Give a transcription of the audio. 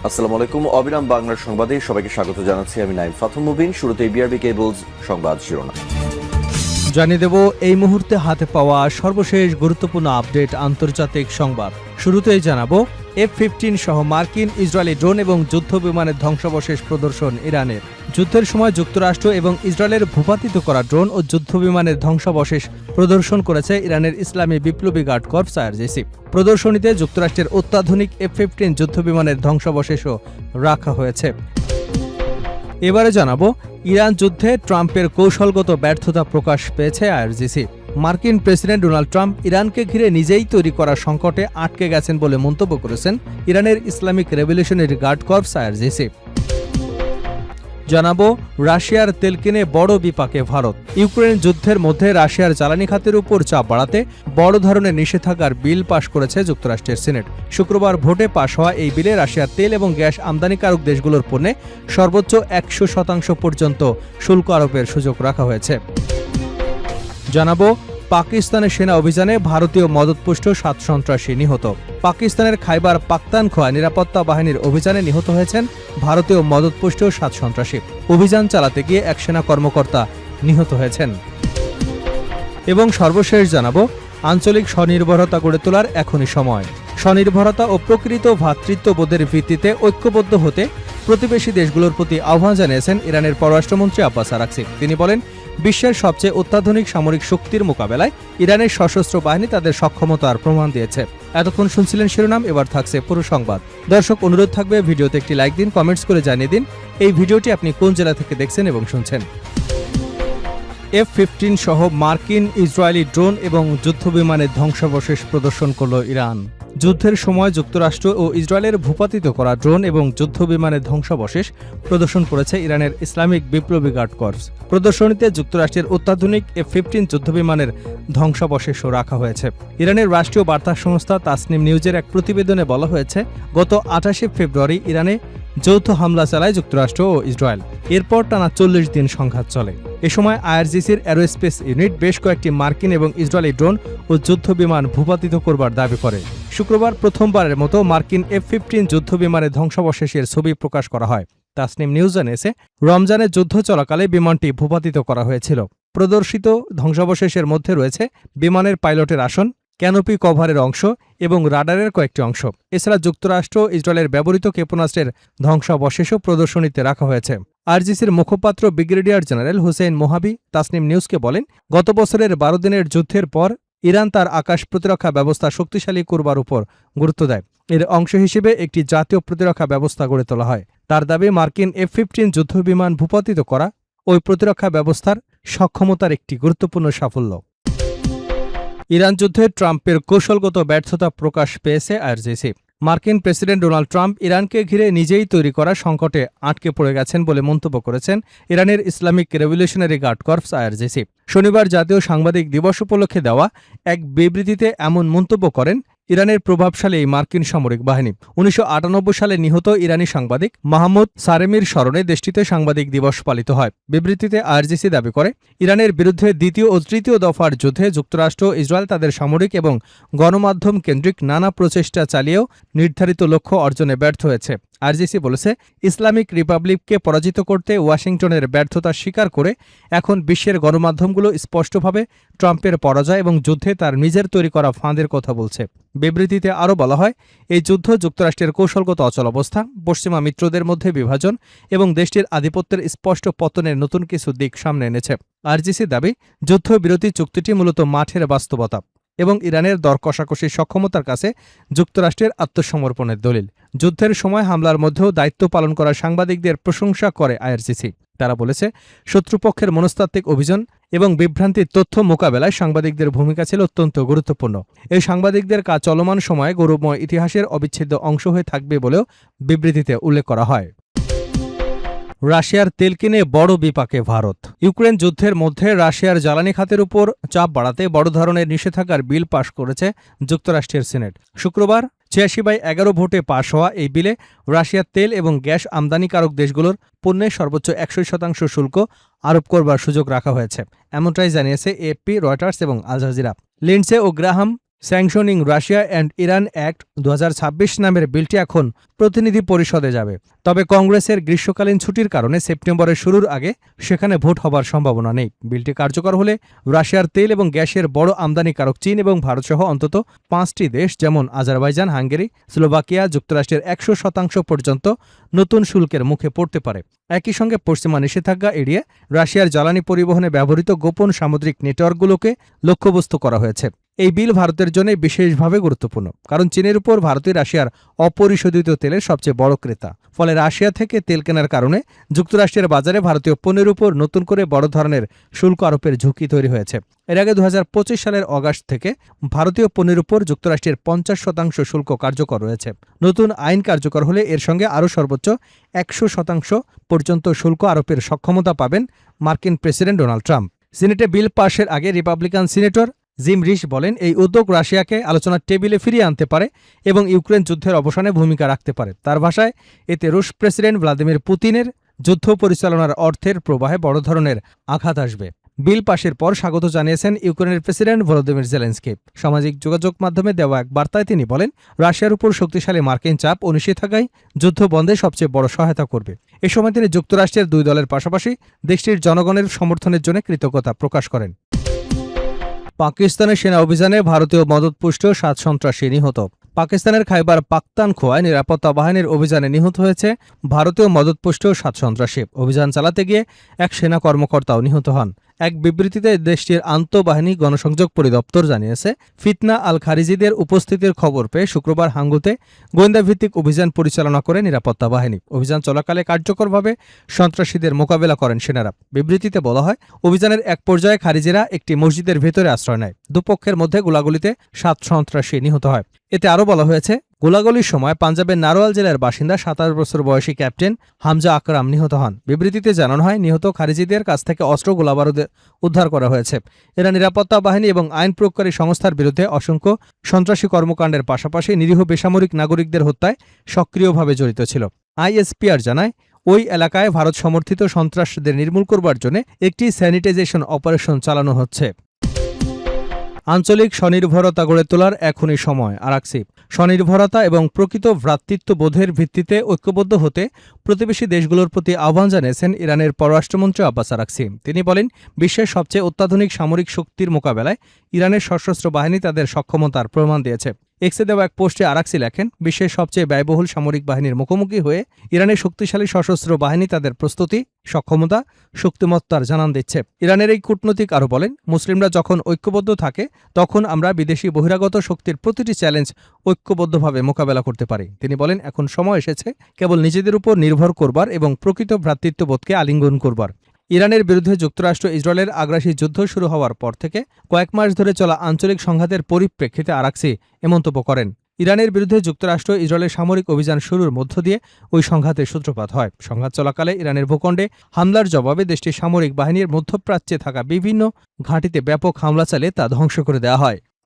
আসসালামু আলাইকুম। অবিরাম বাংলার সংবাদে সবাইকে স্বাগত জানাচ্ছি। আমি নাইম ফাথুম মুবিন। শুরুতে বিআরবি কেবলস সংবাদ শিরোনাম জানিয়ে দেব এই মুহূর্তে হাতে পাওয়া সর্বশেষ গুরুত্বপূর্ণ আপডেট আন্তর্জাতিক সংবাদ। শুরুতেই জানাবো F-15 সহ মার্কিন ইসরায়েলি ড্রোন এবং যুদ্ধ বিমানের ধ্বংসাবশেষ প্রদর্শন ইরানের। যুদ্ধের সময় যুক্তরাষ্ট্র এবং ইসরায়েলের ভূপাতিত করা ড্রোন ও যুদ্ধ বিমানের ধ্বংসাবশেষ প্রদর্শন করেছে ইরানের ইসলামী বিপ্লবী গার্ড কর্পস IRGC। প্রদর্শনীতে যুক্তরাষ্ট্রের অত্যাধুনিক F-15 যুদ্ধ বিমানের ধ্বংসাবশেষও রাখা হয়েছে। এবারে জানাবো ইরান যুদ্ধে ট্রাম্পের কৌশলগত ব্যর্থতা প্রকাশ পেয়েছে IRGC। মার্কিন প্রেসিডেন্ট ডোনাল্ড ট্রাম্প ইরানকে ঘিরে নিজেই তৈরি করা সংকটে আটকে গেছেন বলে মন্তব্য করেছেন ইরানের Islamic revolutionary guard corps IRGC। জানাবো রাশিয়ার তেল কিনে বড় বিপাকে ভারত। ইউক্রেন যুদ্ধের মধ্যে রাশিয়ার জ্বালানি খাতের উপর চাপ বাড়াতে বড় ধরনের নিষেধাজ্ঞার বিল পাশ করেছে যুক্তরাষ্ট্রের সিনেট। শুক্রবার ভোটে পাশ হওয়া এই বিলে রাশিয়ার তেল এবং গ্যাস আমদানিকারক দেশগুলোর পণ্যে সর্বোচ্চ 100% পর্যন্ত শুল্ক আরোপের সুযোগ রাখা হয়েছে। জানাবো পাকিস্তানের সেনা অভিযানে ভারতীয় মদতপুষ্ট 7 সন্ত্রাসী নিহত। পাকিস্তানের খাইবার পাখতানখোয়া নিরাপত্তা বাহিনীর অভিযানে নিহত হয়েছেন ভারতীয় মদতপুষ্ট 7 সন্ত্রাসী। অভিযান চালাতে গিয়ে এক সেনা কর্মকর্তা নিহত হয়েছেন। এবং সর্বশেষ জানাবো আঞ্চলিক স্বনির্ভরতা গড়ে তোলার এখনই সময়। স্বনির্ভরতা ও প্রকৃত ভ্রাতৃত্ববোধের ভিত্তিতে ঐক্যবদ্ধ হতে প্রতিবেশী দেশগুলোর প্রতি আহ্বান জানিয়েছেন ইরানের পররাষ্ট্রমন্ত্রী আব্বাস আরাকচি। তিনি বলেন, বিশ্বের সবচেয়ে অত্যাধুনিক সামরিক শক্তির মোকাবেলায় ইরানের সশস্ত্র বাহিনী তাদের সক্ষমতার প্রমাণ দিয়েছে। এতক্ষণ শুনছিলেন শিরোনাম, এবার থাকছে পুরো সংবাদ। দর্শক, অনুরোধ থাকবে ভিডিওতে একটি লাইক দিন, কমেন্টস করে জানিয়ে দিন এই ভিডিওটি আপনি কোন জেলা থেকে দেখছেন এবং শুনছেন। F-15 সহ মার্কিন ইসরায়েলি ড্রোন এবং যুদ্ধ বিমানের ধ্বংসাবশেষ প্রদর্শন করল ইরান। যুদ্ধের সময় যুক্তরাষ্ট্র ও ইসরায়েলের ভূপাতিত করা ড্রোন এবং যুদ্ধ বিমানের ধ্বংসাবশেষ প্রদর্শন করেছে ইরানের ইসলামিক বিপ্লবী গার্ড কর্পস। প্রদর্শনীতে যুক্তরাষ্ট্রের অত্যাধুনিক F-15 যুদ্ধ বিমানের ধ্বংসাবশেষও রাখা হয়েছে। ইরানের রাষ্ট্রীয় বার্তা সংস্থা তাসনিম নিউজের এক প্রতিবেদনে বলা হয়েছে, গত 28 ফেব্রুয়ারি ইরানে যৌথ হামলা চালায় যুক্তরাষ্ট্র ও ইসরায়েল। এরপর টানা 40 দিন সংঘাত চলে। এ সময় IRGCর অ্যারোস্পেস ইউনিট বেশ কয়েকটি মার্কিন এবং ইসরায়েলি ড্রোন ও যুদ্ধ বিমান ভূপাতিত করবার দাবি করে। শুক্রবার প্রথমবারের মতো মার্কিন F-15 যুদ্ধ বিমানের ধ্বংসাবশেষের ছবি প্রকাশ করা হয়। তাসনিম নিউজ জানিয়েছে, রমজানের যুদ্ধ চলাকালে বিমানটি ভূপাতিত করা হয়েছিল। প্রদর্শিত ধ্বংসাবশেষের মধ্যে রয়েছে বিমানের পাইলটের আসন, ক্যানোপি কভারের অংশ এবং রাডারের কয়েকটি অংশ। এছাড়া যুক্তরাষ্ট্র ইসরায়েলের ব্যবহৃত ক্ষেপণাস্ত্রের ধ্বংসাবশেষও প্রদর্শনীতে রাখা হয়েছে। IRGCর মুখপাত্র ব্রিগেডিয়ার জেনারেল হুসেইন মোহাবি তাসনিম নিউজকে বলেন, গত বছরের 12 দিনের যুদ্ধের পর ইরান তার আকাশ প্রতিরক্ষা ব্যবস্থা শক্তিশালী করবার উপর গুরুত্ব দেয়। এর অংশ হিসেবে একটি জাতীয় প্রতিরক্ষা ব্যবস্থা গড়ে তোলা হয়। তার দাবি, মার্কিন F-15 যুদ্ধ বিমান ভূপাতিত করা ওই প্রতিরক্ষা ব্যবস্থার সক্ষমতার একটি গুরুত্বপূর্ণ সাফল্য। ইরান যুদ্ধে ট্রাম্পের কৌশলগত ব্যর্থতা প্রকাশ পেয়েছে IRGC। মার্কিন প্রেসিডেন্ট ডোনাল্ড ট্রাম্প ইরানকে ঘিরে নিজেই তৈরি করা সংকটে আটকে পড়ে গেছেন বলে মন্তব্য করেছেন ইরানের Islamic revolutionary guard corps IRGC। শনিবার জাতীয় সাংবাদিক দিবস উপলক্ষে দেওয়া এক বিবৃতিতে এমন মন্তব্য করেন ইরানের প্রভাবশালী এই মার্কিন সামরিক বাহিনী। 1998 সালে নিহত ইরানি সাংবাদিক মাহমুদ সারেমির স্মরণে দেশটিতে সাংবাদিক দিবস পালিত হয়। বিবৃতিতে IRGC দাবি করে, ইরানের বিরুদ্ধে দ্বিতীয় ও তৃতীয় দফার যুদ্ধে যুক্তরাষ্ট্র ইসরায়েল তাদের সামরিক এবং গণমাধ্যম কেন্দ্রিক নানা প্রচেষ্টা চালিয়েও নির্ধারিত লক্ষ্য অর্জনে ব্যর্থ হয়েছে। IRGC বলেছে, ইসলামিক রিপাবলিককে পরাজিত করতে ওয়াশিংটনের ব্যর্থতা স্বীকার করে এখন বিশ্বের গণমাধ্যমগুলো স্পষ্টভাবে ট্রাম্পের পরাজয় এবং যুদ্ধে তার নিজের তৈরি করা ফাঁদের কথা বলছে। বিবৃতিতে আরও বলা হয়, এই যুদ্ধ যুক্তরাষ্ট্রের কৌশলগত অচলাবস্থা, পশ্চিমা মিত্রদের মধ্যে বিভাজন এবং দেশটির আধিপত্যের স্পষ্ট পতনের নতুন কিছু দিক সামনে এনেছে। IRGC দাবি, যুদ্ধবিরতি চুক্তিটি মূলত মাঠের বাস্তবতা এবং ইরানের দর কষাকষির সক্ষমতার কাছে যুক্তরাষ্ট্রের আত্মসমর্পণের দলিল। যুদ্ধের সময় হামলার মধ্যেও দায়িত্ব পালন করা সাংবাদিকদের প্রশংসা করে IRGC। তারা বলেছে, শত্রুপক্ষের মনস্তাত্ত্বিক অভিযান এবং বিভ্রান্তির তথ্য মোকাবেলায় সাংবাদিকদের ভূমিকা ছিল অত্যন্ত গুরুত্বপূর্ণ। এই সাংবাদিকদের কাজ চলমান সময়ে গৌরবময় ইতিহাসের অবিচ্ছেদ্য অংশ হয়ে থাকবে বলেও বিবৃতিতে উল্লেখ করা হয়। রাশিয়ার তেল কিনে বড় বিপাকে ভারত। ইউক্রেন যুদ্ধের মধ্যে রাশিয়ার জ্বালানি খাতের উপর চাপ বাড়াতে বড় ধরনের নিষেধাজ্ঞার বিল পাশ করেছে যুক্তরাষ্ট্রের সিনেট। শুক্রবার 86/11 ভোটে পাশ হওয়া এই বিলে রাশিয়ার তেল এবং গ্যাস আমদানিকারক দেশগুলোর পণ্যে সর্বোচ্চ 100% শুল্ক আরোপ করবার সুযোগ রাখা হয়েছে। এমনটাই জানিয়েছে AFP, রয়টার্স এবং আল জাজিরা। লিন্ডসে ও Graham sanctioning Russia and Iran act 2026 নামের বিলটি এখন প্রতিনিধি পরিষদে যাবে। তবে কংগ্রেসের গ্রীষ্মকালীন ছুটির কারণে সেপ্টেম্বরের শুরুর আগে সেখানে ভোট হবার সম্ভাবনা নেই। বিলটি কার্যকর হলে রাশিয়ার তেল এবং গ্যাসের বড় আমদানিকারক চীন এবং ভারতসহ অন্তত 5টি দেশ যেমন আজারবাইজান, হাঙ্গেরি, স্লোভাকিয়া, যুক্তরাষ্ট্রের 100% পর্যন্ত নতুন শুল্কের মুখে পড়তে পারে। একই সঙ্গে পশ্চিমা নিষেধাজ্ঞা এড়িয়ে রাশিয়ার জ্বালানি পরিবহনে ব্যবহৃত গোপন সামুদ্রিক নেটওয়ার্কগুলোকে লক্ষ্যবস্তু করা হয়েছে। এই বিল ভারতের জন্য বিশেষভাবে গুরুত্বপূর্ণ, কারণ চীনের উপর ভারতই রাশিয়ার অপরিশোধিত তেলের সবচেয়ে বড় ক্রেতা। ফলে রাশিয়া থেকে তেল কেনার কারণে যুক্তরাষ্ট্রের বাজারে ভারতীয় পণ্যের উপর নতুন করে বড় ধরনের শুল্ক আরোপের ঝুঁকি তৈরি হয়েছে। এর আগে 2025 সালের অগাস্ট থেকে ভারতীয় পণ্যের উপর যুক্তরাষ্ট্রের 50% শুল্ক কার্যকর রয়েছে। নতুন আইন কার্যকর হলে এর সঙ্গে আরও সর্বোচ্চ 100% পর্যন্ত শুল্ক আরোপের সক্ষমতা পাবেন মার্কিন প্রেসিডেন্ট ডোনাল্ড ট্রাম্প। সিনেটে বিল পাশের আগে রিপাবলিকান সিনেটর জিম রিশ বলেন, এই উদ্যোগ রাশিয়াকে আলোচনার টেবিলে ফিরিয়ে আনতে পারে এবং ইউক্রেন যুদ্ধের অবসানে ভূমিকা রাখতে পারে। তার ভাষায়, এতে রুশ প্রেসিডেন্ট ভ্লাদিমির পুতিনের যুদ্ধ পরিচালনার অর্থের প্রবাহে বড় ধরনের আঘাত আসবে। বিল পাশের পর স্বাগত জানিয়েছেন ইউক্রেনের প্রেসিডেন্ট ভলোদিমির জেলেনস্কি। সামাজিক যোগাযোগ মাধ্যমে দেওয়া এক বার্তায় তিনি বলেন, রাশিয়ার উপর শক্তিশালী মার্কিন চাপ ও নিষেধাজ্ঞায় যুদ্ধ বন্ধে সবচেয়ে বড় সহায়তা করবে। এ সময় তিনি যুক্তরাষ্ট্রের দুই দলের পাশাপাশি দেশটির জনগণের সমর্থনের জন্য কৃতজ্ঞতা প্রকাশ করেন। পাকিস্তানের সেনা অভিযানে ভারতীয় মদতপুষ্ট 7 সন্ত্রাসী নিহত। পাকিস্তানের খাইবার পাখতানখোয়ায় নিরাপত্তা বাহিনীর অভিযানে নিহত হয়েছে ভারতীয় মদতপুষ্ট 7 সন্ত্রাসী। অভিযান চালাতে গিয়ে এক সেনা কর্মকর্তাও নিহত হন। এক বিবৃতিতে দেশটির আন্তঃবাহিনী গণসংযোগ পরিদপ্তর জানিয়েছে, ফিতনা আল খারিজিদের উপস্থিতির খবর পেয়ে শুক্রবার হাঙ্গুতে গোয়েন্দাভিত্তিক অভিযান পরিচালনা করে নিরাপত্তা বাহিনী। অভিযান চলাকালে কার্যকরভাবে সন্ত্রাসীদের মোকাবেলা করেন সেনারা। বিবৃতিতে বলা হয়, অভিযানের এক পর্যায়ে খারিজিরা একটি মসজিদের ভেতরে আশ্রয় নেয়। দুপক্ষের মধ্যে গোলাগুলিতে 7 সন্ত্রাসী নিহত হয়। এতে আরও বলা হয়েছে, গোলাগুলির সময় পাঞ্জাবের নারোয়াল জেলার বাসিন্দা 27 বছর বয়সী ক্যাপ্টেন হামজা আকরাম নিহত হন। বিবৃতিতে জানানো হয়, নিহত খারিজিদের কাছ থেকে অস্ত্র গোলাবারুদ উদ্ধার করা হয়েছে। এরা নিরাপত্তা বাহিনী এবং আইন প্রয়োগকারী সংস্থার বিরুদ্ধে অসংখ্য সন্ত্রাসী কর্মকাণ্ডের পাশাপাশি নিরীহ বেসামরিক নাগরিকদের হত্যায় সক্রিয়ভাবে জড়িত ছিল। আইএসপিআর জানায়, ওই এলাকায় ভারত সমর্থিত সন্ত্রাসীদের নির্মূল করবার জন্য একটি স্যানিটাইজেশন অপারেশন চালানো হচ্ছে। আঞ্চলিক স্বনির্ভরতা গড়ে তোলার এখনই সময়। আরাকসি স্বনির্ভরতা এবং প্রকৃত ভ্রাতৃত্ববোধের ভিত্তিতে ঐক্যবদ্ধ হতে প্রতিবেশী দেশগুলোর প্রতি আহ্বান জানিয়েছেন ইরানের পররাষ্ট্রমন্ত্রী আব্বাস আরাকসি। তিনি বলেন, বিশ্বের সবচেয়ে অত্যাধুনিক সামরিক শক্তির মোকাবেলায় ইরানের সশস্ত্র বাহিনী তাদের সক্ষমতার প্রমাণ দিয়েছে। এক্সে দেওয়া এক পোস্টে আরাকসি লেখেন, বিশ্বের সবচেয়ে ব্যয়বহুল সামরিক বাহিনীর মুখোমুখি হয়ে ইরানের শক্তিশালী সশস্ত্র বাহিনী তাদের প্রস্তুতি, সক্ষমতা, শক্তিমত্তার জানান দিচ্ছে। ইরানের এই কূটনৈতিক আরও বলেন, মুসলিমরা যখন ঐক্যবদ্ধ থাকে তখন আমরা বিদেশি বহিরাগত শক্তির প্রতিটি চ্যালেঞ্জ ঐক্যবদ্ধভাবে মোকাবেলা করতে পারি। তিনি বলেন, এখন সময় এসেছে কেবল নিজেদের উপর নির্ভর করবার এবং প্রকৃত ভ্রাতৃত্ববোধকে আলিঙ্গন করবার। ইরানের বিরুদ্ধে যুক্তরাষ্ট্র ইসরায়েলের আগ্রাসী যুদ্ধ শুরু হওয়ার পর থেকে কয়েক মাস ধরে চলা আঞ্চলিক সংঘাতের পরিপ্রেক্ষিতে আরাকসি এ মন্তব্য করেন। ইরানের বিরুদ্ধে যুক্তরাষ্ট্র ইসরায়েলের সামরিক অভিযান শুরুর মধ্য দিয়ে ওই সংঘাতের সূত্রপাত হয়। সংঘাত চলাকালে ইরানের ভূখণ্ডে হামলার জবাবে দেশটির সামরিক বাহিনীর মধ্যপ্রাচ্যে থাকা বিভিন্ন ঘাঁটিতে ব্যাপক হামলা চালিয়ে তা ধ্বংস করে দেওয়া হয়।